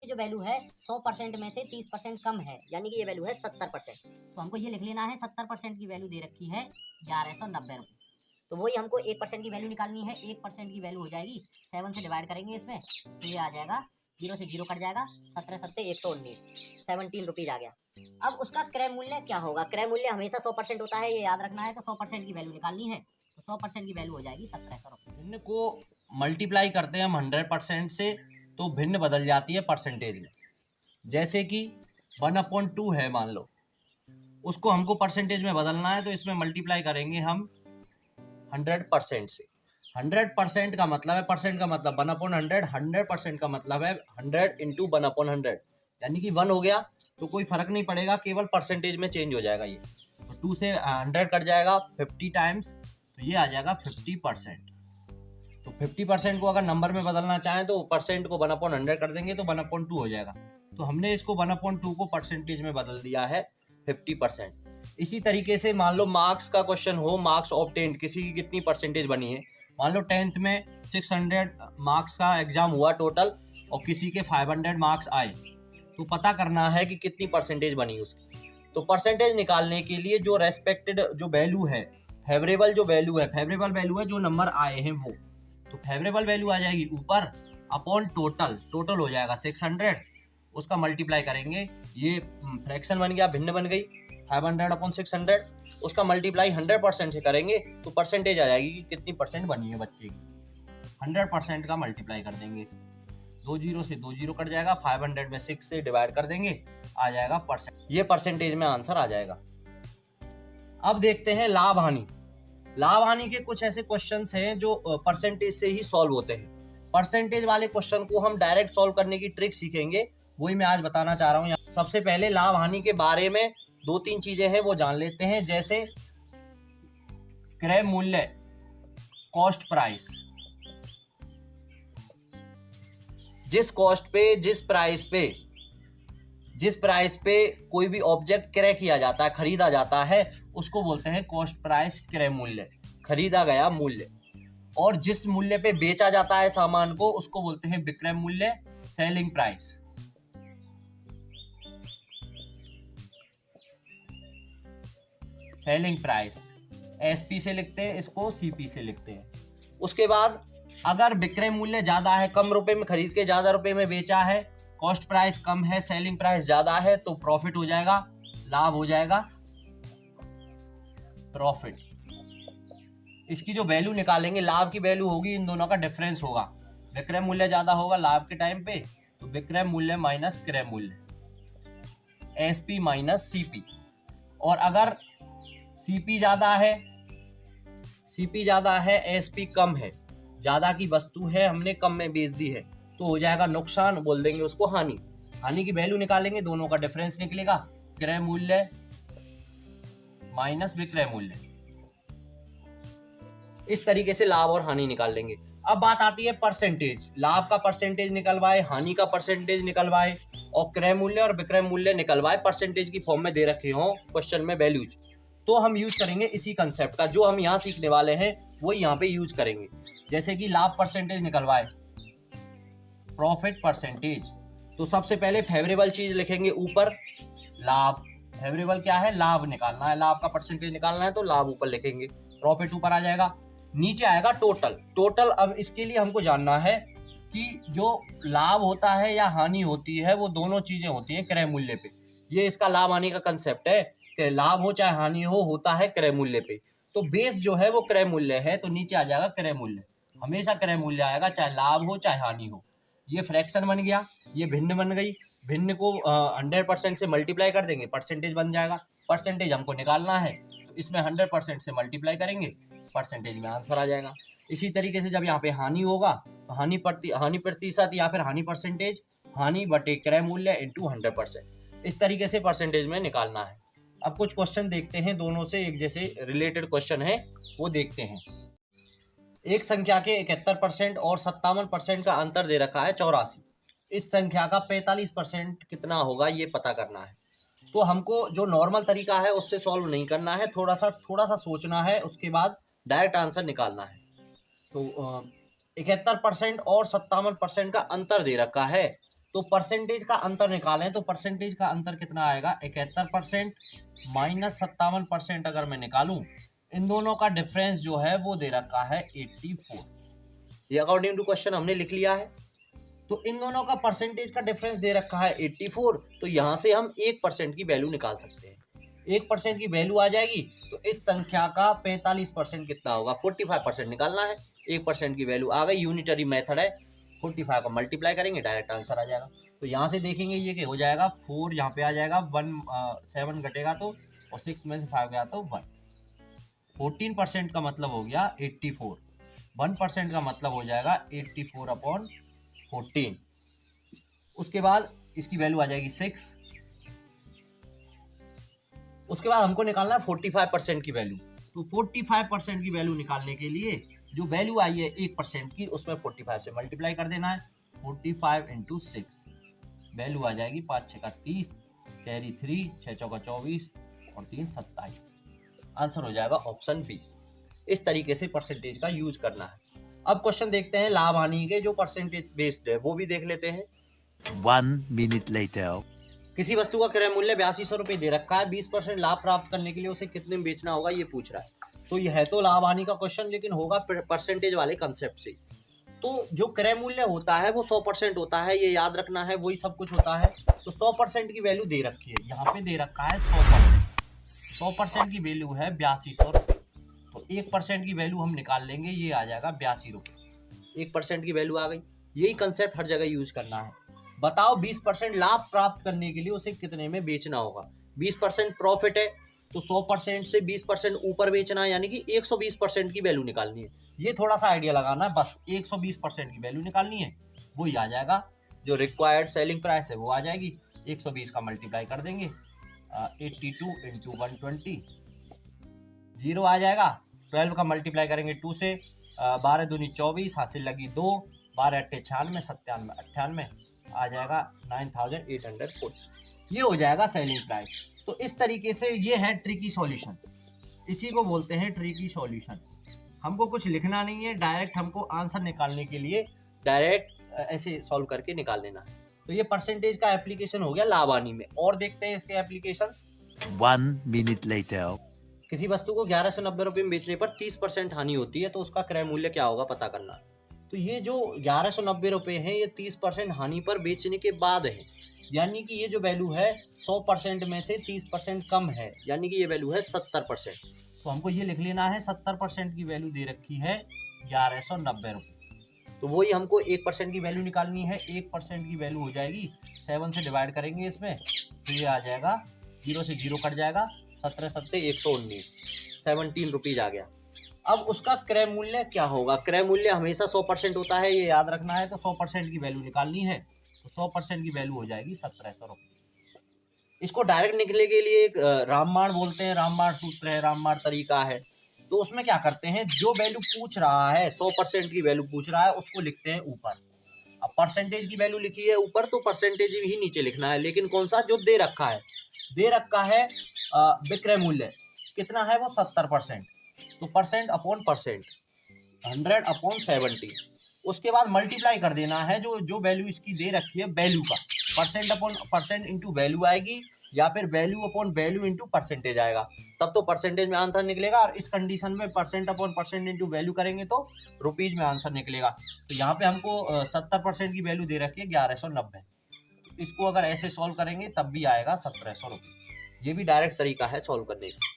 जो वैल्यू है 100% में से 30% कम है, यानी कि ये वैल्यू है 70%। तो हमको ये लिख लेना है 70% की वैल्यू दे रखी है 1190 रुपये। तो वही हमको 1% की वैल्यू निकालनी है। 1% की वैल्यू हो जाएगी 7 से डिवाइड करेंगे इसमें, तो ये आ जाएगा 0 से 0 कट जाएगा, 17 सत्ते 119, 17 रुपीज आ गया। अब उसका क्रय मूल्य क्या होगा? क्रय मूल्य हमेशा 100% होता है, ये याद रखना है। तो 100% की वैल्यू निकालनी है, तो 100% की वैल्यू हो जाएगी 1700 रुपये। भिन्न को मल्टीप्लाई करते हैं हम 100% से, तो भिन्न बदल जाती है परसेंटेज में। जैसे कि 1/2 है मान लो, उसको हमको परसेंटेज में बदलना है, तो इसमें मल्टीप्लाई करेंगे हम 100% से। 100% का मतलब है, परसेंट का मतलब 1/100, 100% का मतलब है 100 इंटू 1/100, यानी कि 1 हो गया। तो कोई फर्क नहीं पड़ेगा, केवल परसेंटेज में चेंज हो जाएगा ये। तो 2 से 100 कट जाएगा 50 टाइम्स, तो ये आ जाएगा 50%। तो 50% को अगर नंबर में बदलना चाहें तो परसेंट को 1/100 कर देंगे, तो 1/2 हो जाएगा। तो हमने इसको 1/2 को परसेंटेज में बदल दिया है 50%। इसी तरीके से मान लो मार्क्स का क्वेश्चन हो, मार्क्स ऑब्टेन्ड, किसी की कितनी परसेंटेज बनी है। मान लो 10th में 600 मार्क्स का एग्जाम हुआ टोटल, और किसी के 500 मार्क्स आए, तो पता करना है कि कितनी परसेंटेज बनी उसकी। तो परसेंटेज निकालने के लिए जो रेस्पेक्टेड जो वैल्यू है, फेवरेबल जो वैल्यू है, फेवरेबल वैल्यू है जो नंबर आए हैं वो, तो फेवरेबल वैल्यू आ जाएगी ऊपर अपॉन टोटल। टोटल हो जाएगा 600, उसका मल्टीप्लाई करेंगे, ये फ्रैक्शन बन गया, भिन्न बन गई, 500/600, उसका मल्टीप्लाई 100% से करेंगे, तो परसेंटेज आ जाएगी कि कितनी परसेंट बनी है बच्चे की। 100% का मल्टीप्लाई कर देंगे, 2 जीरो से 2 जीरो कट जाएगा, 500 में 6 से डिवाइड कर देंगे, आ जाएगा परसेंट। ये परसेंटेज में आंसर आ जाएगा। अब देखते हैं लाभ हानि। लाभ हानि के कुछ ऐसे क्वेश्चंस हैं जो परसेंटेज से ही सॉल्व होते हैं। परसेंटेज वाले क्वेश्चन को हम डायरेक्ट सॉल्व करने की ट्रिक सीखेंगे, वही मैं आज बताना चाह रहा हूँ। सबसे पहले लाभ हानि के बारे में 2-3 चीजें हैं वो जान लेते हैं, जैसे क्रय मूल्य, कॉस्ट प्राइस। जिस कॉस्ट पे, जिस प्राइस पे कोई भी ऑब्जेक्ट क्रय किया जाता है, खरीदा जाता है, उसको बोलते हैं कॉस्ट प्राइस, क्रय मूल्य, खरीदा गया मूल्य। और जिस मूल्य पे बेचा जाता है सामान को, उसको बोलते हैं विक्रय मूल्य, selling price. Selling price SP से लिखते हैं, इसको सीपी से लिखते हैं। उसके बाद अगर विक्रय मूल्य ज्यादा है, कम रुपए में खरीद के ज्यादा रुपए में बेचा है, कॉस्ट प्राइस कम है, सेलिंग प्राइस ज्यादा है, तो प्रॉफिट हो जाएगा, लाभ हो जाएगा, प्रॉफिट। इसकी जो वैल्यू निकालेंगे, लाभ की वैल्यू होगी, इन दोनों का डिफरेंस होगा। विक्रय मूल्य ज्यादा होगा लाभ के टाइम पे, तो विक्रय मूल्य माइनस क्रय मूल्य, एसपी माइनस सीपी। और अगर सीपी ज्यादा है, एसपी कम है, ज्यादा की वस्तु है, हमने कम में बेच दी है, तो हो जाएगा नुकसान, बोल देंगे उसको हानि। हानि की वैल्यू निकालेंगे, दोनों का डिफरेंस निकलेगा, क्रय मूल्य माइनस विक्रय मूल्य। इस तरीके से लाभ और हानि निकाल लेंगे। अब बात आती है परसेंटेज। लाभ का परसेंटेज निकलवाए, हानि का परसेंटेज निकलवाए, और क्रय मूल्य और विक्रय मूल्य निकलवाए, परसेंटेज की फॉर्म में दे रखे हो क्वेश्चन में वैल्यूज, तो हम यूज करेंगे इसी कंसेप्ट का। जो हम यहाँ सीखने वाले हैं वो यहाँ पे यूज करेंगे। जैसे कि लाभ परसेंटेज निकलवाए, प्रॉफिट परसेंटेज, तो सबसे पहले फेवरेबल चीज लिखेंगे ऊपर, लाभ। फेवरेबल क्या है? लाभ निकालना है, लाभ का परसेंटेज निकालना है, तो लाभ ऊपर लिखेंगे, प्रॉफिट ऊपर आ जाएगा। नीचे आएगा टोटल। अब इसके लिए हमको जानना है कि जो लाभ होता है या हानि होती है, वो दोनों चीजें होती है क्रय मूल्य पे। ये इसका लाभ हानि का कंसेप्ट है कि लाभ हो चाहे हानि हो, होता है क्रय मूल्य पे। तो बेस जो है वो क्रय मूल्य है, तो नीचे आ जाएगा क्रय मूल्य। हमेशा क्रय मूल्य आएगा, चाहे लाभ हो चाहे हानि हो। ये फ्रैक्शन बन गया, ये भिन्न बन गई। भिन्न को 100% से मल्टीप्लाई कर देंगे, परसेंटेज बन जाएगा। परसेंटेज हमको निकालना है, तो इसमें 100% से मल्टीप्लाई करेंगे, परसेंटेज में आंसर आ जाएगा। इसी तरीके से जब यहाँ पे हानि होगा, तो हानि प्रतिशत या फिर हानि परसेंटेज, हानि बटे क्रय मूल्य इंटू 100%, इस तरीके से परसेंटेज में निकालना है। अब कुछ क्वेश्चन देखते हैं, दोनों से एक जैसे रिलेटेड क्वेश्चन है, वो देखते हैं। एक संख्या के 71% और 57% का अंतर दे रखा है 84। इस संख्या का 45% कितना होगा, ये पता करना है। तो हमको जो नॉर्मल तरीका है उससे सॉल्व नहीं करना है, थोड़ा सा सोचना है, उसके बाद डायरेक्ट आंसर निकालना है। तो 71% और 57% का अंतर दे रखा है, तो परसेंटेज का अंतर निकालें तो परसेंटेज का अंतर कितना आएगा, 71% माइनस 57% अगर मैं निकालूं, इन दोनों का डिफरेंस जो है वो दे रखा है 84। ये अकॉर्डिंग टू क्वेश्चन हमने लिख लिया है। तो इन दोनों का परसेंटेज का डिफरेंस दे रखा है 84, तो यहाँ से हम 1% की वैल्यू निकाल सकते हैं। 1% की वैल्यू आ जाएगी तो इस संख्या का 45% कितना होगा, 45% निकालना है। 1% की वैल्यू आ गई, यूनिटरी मेथड है, 45 का मल्टीप्लाई करेंगे डायरेक्ट आंसर आ जाएगा। तो यहाँ से देखेंगे ये क्या हो जाएगा, 4 यहाँ पे आ जाएगा, 7 घटेगा तो, और 6 में से 5 गया तो 1। 14% का मतलब हो गया 84, 1% का मतलब हो जाएगा 84/14। उसके बाद इसकी वैल्यू आ जाएगी 6। उसके बाद हमको निकालना है 45% की वैल्यू। तो 45% की वैल्यू निकालने के लिए जो वैल्यू आई है 1% की, उसमें 45 से मल्टीप्लाई कर देना है। 45 × 6 वैल्यू आ जाएगी 5 × 6 = 30, कैरी 3, 6 × 4 = 24 और 3 = 27। आंसर हो जाएगा ऑप्शन बी। इस तरीके से परसेंटेज का यूज करना है। अब क्वेश्चन देखते हैं लाभ हानि के, जो परसेंटेज बेस्ड है वो भी देख लेते हैं। 1 minute later. किसी वस्तु का क्रय मूल्य 8200 रुपये दे रखा है, 20% लाभ प्राप्त करने के लिए उसे कितने में बेचना होगा ये पूछ रहा है। तो यह है तो लाभ हानि का क्वेश्चन, लेकिन होगा परसेंटेज वाले कंसेप्ट से। तो जो क्रय मूल्य होता है वो 100% होता है, ये याद रखना है, वही सब कुछ होता है। तो 100% की वैल्यू दे रखी है, यहाँ पे दे रखा है 100%। 100% की वैल्यू है 8200 रुपये। तो 1% की वैल्यू हम निकाल लेंगे, ये आ जाएगा 82 रुपये। 1% की वैल्यू आ गई। यही कंसेप्ट हर जगह यूज करना है। बताओ 20% लाभ प्राप्त करने के लिए उसे कितने में बेचना होगा। 20% प्रॉफिट है तो 100% से 20% ऊपर बेचना है, यानी कि 120% की वैल्यू निकालनी है। ये थोड़ा सा आइडिया लगाना है, बस 120% की वैल्यू निकालनी है, वही आ जाएगा। जो रिक्वायर्ड सेलिंग प्राइस है वो आ जाएगी, 120 का मल्टीप्लाई कर देंगे, 82 × 120, 0 आ जाएगा। 12 का मल्टीप्लाई करेंगे 2 से, 12 दूनी 24, हासिल लगी 2, 12 × 8 = 96, 97 आ जाएगा 9840। ये हो जाएगा सेलिंग प्राइस। तो इस तरीके से ये है ट्रिकी सॉल्यूशन, इसी को बोलते हैं ट्रिकी सॉल्यूशन। हमको कुछ लिखना नहीं है, डायरेक्ट हमको आंसर निकालने के लिए डायरेक्ट ऐसे सॉल्व करके निकाल लेना है। तो ये परसेंटेज का एप्लीकेशन हो गया लाभ हानि में। और देखते हैं इसके एप्लीकेशंस। 1 minute later. किसी वस्तु को 1190 रुपये में बेचने पर 30% हानि होती है, तो उसका क्रय मूल्य क्या होगा पता करना है। तो ये जो 1190 रुपये हैं ये 30% हानि पर बेचने के बाद है, यानी कि ये जो वैल्यू है 100% में से 30% कम है, यानी कि ये वैल्यू है 70%। तो हमको ये लिख लेना है 70% की वैल्यू दे रखी है 1190 रुपये। तो वही हमको 1% की वैल्यू निकालनी है। 1% की वैल्यू हो जाएगी, 7 से डिवाइड करेंगे इसमें, तो ये आ जाएगा, 0 से 0 कट जाएगा, 17 × 7 = 119, 17 रुपीज आ गया। अब उसका क्रय मूल्य क्या होगा। क्रय मूल्य हमेशा 100% होता है, ये याद रखना है। तो 100% की वैल्यू निकालनी है, तो 100% की वैल्यू हो जाएगी 1700 रुपये। इसको डायरेक्ट निकलने के लिए एक रामबाण बोलते हैं, रामबाण सूत्र है, रामबाण तरीका है। तो उसमें क्या करते हैं, जो वैल्यू पूछ रहा है 100% की वैल्यू पूछ रहा है उसको लिखते हैं ऊपर। अब परसेंटेज की वैल्यू लिखी है ऊपर, तो परसेंटेज ही नीचे लिखना है, लेकिन कौन सा, जो दे रखा है। दे रखा है विक्रय मूल्य कितना है, वो 70%। तो परसेंट अपॉन परसेंट, 100/70। उसके बाद मल्टीप्लाई कर देना है जो वैल्यू इसकी दे रखी है वैल्यू का, percent upon percent into value आएगी, या फिर value upon value into percentage आएगा, तब तो परसेंटेज में आंसर निकलेगा। और इस कंडीशन में percent upon percent into value करेंगे तो रुपीज में आंसर निकलेगा। तो यहाँ पे हमको 70% की वैल्यू दे रखी है 1190। इसको अगर ऐसे सॉल्व करेंगे तब भी आएगा 1700 रुपये। ये भी डायरेक्ट तरीका है सॉल्व करने का।